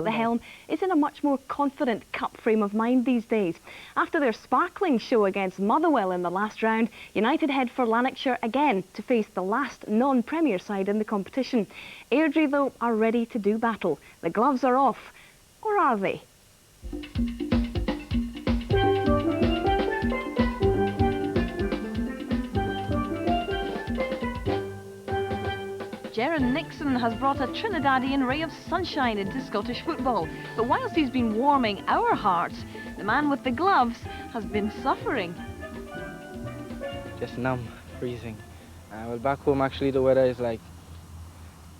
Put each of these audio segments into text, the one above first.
The helm is in a much more confident cup frame of mind these days. After their sparkling show against Motherwell in the last round, United head for Lanarkshire again to face the last non-Premier side in the competition. Airdrie, though, are ready to do battle. The gloves are off. Or are they? Jaron Nixon has brought a Trinidadian ray of sunshine into Scottish football. But whilst he's been warming our hearts, the man with the gloves has been suffering. Just numb, freezing. Well, back home actually the weather is like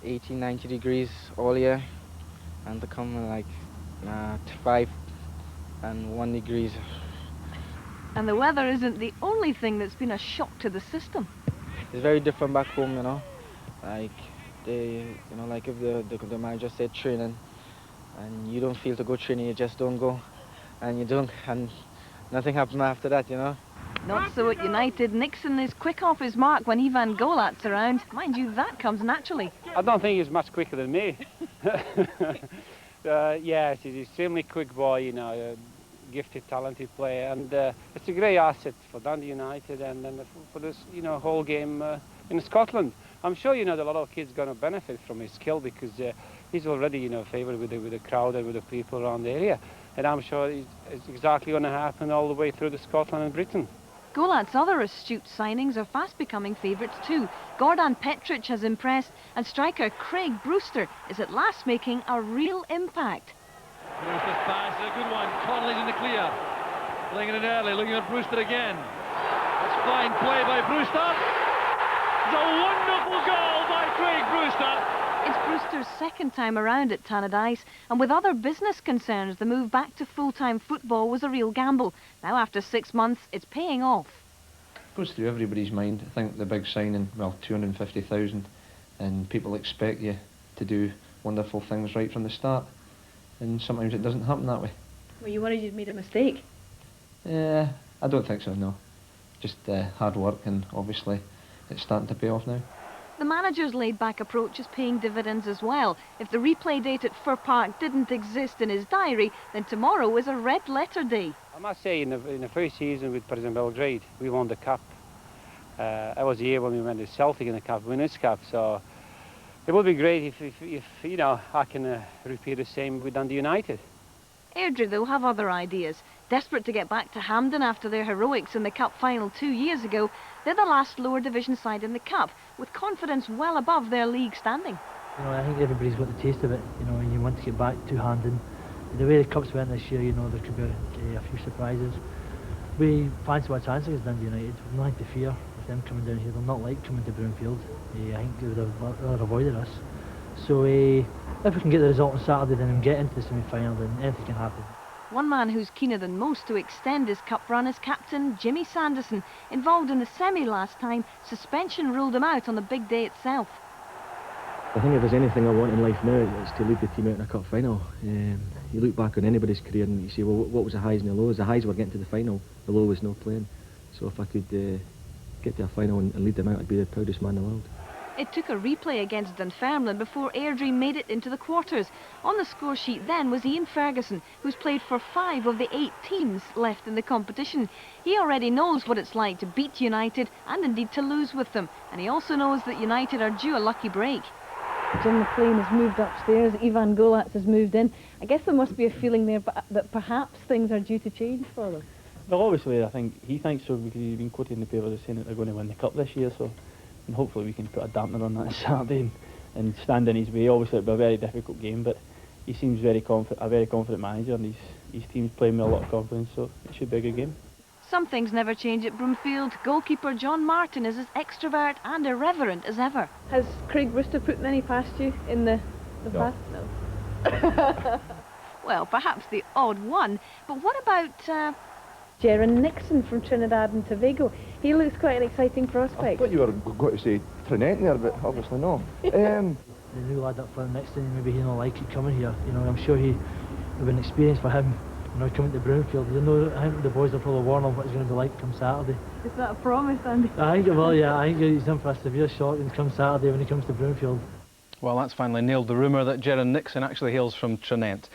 80, 90 degrees all year. And to come like 5 and 1 degrees. And the weather isn't the only thing that's been a shock to the system. It's very different back home, you know. Like like if the manager said training and you don't feel to go training, you just don't go, and you don't, and nothing happens after that, you know. Not so at United. Nixon is quick off his mark when Ivan Golat's around. Mind you, that comes naturally. I don't think he's much quicker than me. Yes, he's an extremely quick boy, you know, a gifted, talented player, and it's a great asset for Dundee United and for this, you know, whole game in Scotland. I'm sure, you know, that a lot of kids are going to benefit from his skill because he's already, you know, favoured with the crowd and with the people around the area. And I'm sure it's exactly going to happen all the way through to Scotland and Britain. Golat's other astute signings are fast becoming favourites too. Gordan Petric has impressed, and striker Craig Brewster is at last making a real impact. Brewster's pass is a good one. Connolly's in the clear. Playing it in early, looking at Brewster again. It's fine play by Brewster. It's a wonderful goal by Craig Brewster. It's Brewster's second time around at Tannadice, and with other business concerns, the move back to full-time football was a real gamble. Now, after 6 months, it's paying off. It goes through everybody's mind. I think the big signing, well, 250,000, and people expect you to do wonderful things right from the start, and sometimes it doesn't happen that way. Were you worried you'd made a mistake? I don't think so, no. Just hard work, and obviously it's starting to pay off now. The manager's laid-back approach is paying dividends as well. If the replay date at Fir Park didn't exist in his diary, then tomorrow is a red-letter day. I must say, in the first season with President Belgrade, we won the cup. I was here when we went to Celtic in the cup, Winners' Cup, so it would be great if you know, I can repeat the same with Dundee United. Airdrie, though, have other ideas. Desperate to get back to Hampden after their heroics in the Cup final 2 years ago, they're the last lower division side in the Cup, with confidence well above their league standing. You know, I think everybody's got the taste of it, you know, and you want to get back to Hampden. The way the Cup's went this year, you know, there could be a few surprises. We fancy our chance against Dundee United. We've nothing to fear with them coming down here. They're not like coming to Broomfield. I think they would have rather avoided us. So if we can get the result on Saturday then get into the semi-final, then anything can happen. One man who's keener than most to extend his cup run is captain Jimmy Sanderson. Involved in the semi last time, suspension ruled him out on the big day itself. I think if there's anything I want in life now, it's to lead the team out in a cup final. You look back on anybody's career and you say, well, what was the highs and the lows? The highs were getting to the final, the low was no playing. So if I could get to a final and lead them out, I'd be the proudest man in the world. It took a replay against Dunfermline before Airdrie made it into the quarters. On the score sheet then was Ian Ferguson, who's played for 5 of the 8 teams left in the competition. He already knows what it's like to beat United and indeed to lose with them. And he also knows that United are due a lucky break. Jim McLean has moved upstairs, Ivan Golat has moved in. I guess there must be a feeling there that perhaps things are due to change for them. Well, obviously I think he thinks so, because he's been quoted in the papers saying that they're going to win the Cup this year, so and hopefully we can put a dampener on that Saturday and stand in his way. Obviously it'll be a very difficult game, but he seems very a very confident manager, and his team's playing with a lot of confidence, so it should be a good game. Some things never change at Broomfield. Goalkeeper John Martin is as extrovert and irreverent as ever. Has Craig Brewster put any past you in the past? No. Well, perhaps the odd one, but what about Jaron Nixon from Trinidad and Tobago? He looks quite an exciting prospect. I thought you were going to say Trinidad there, but obviously no. The new lad up front next to him, maybe he don't like it coming here. You know, I'm sure it would be an experience for him. You know, coming to Broomfield. You know, I think the boys will probably warn him what it's going to be like come Saturday. Is that a promise, Andy? I think it will, yeah. I think he's in for a severe shock when he comes Saturday when he comes to Broomfield. Well, that's finally nailed the rumour that Gerard Nixon actually hails from Tranent.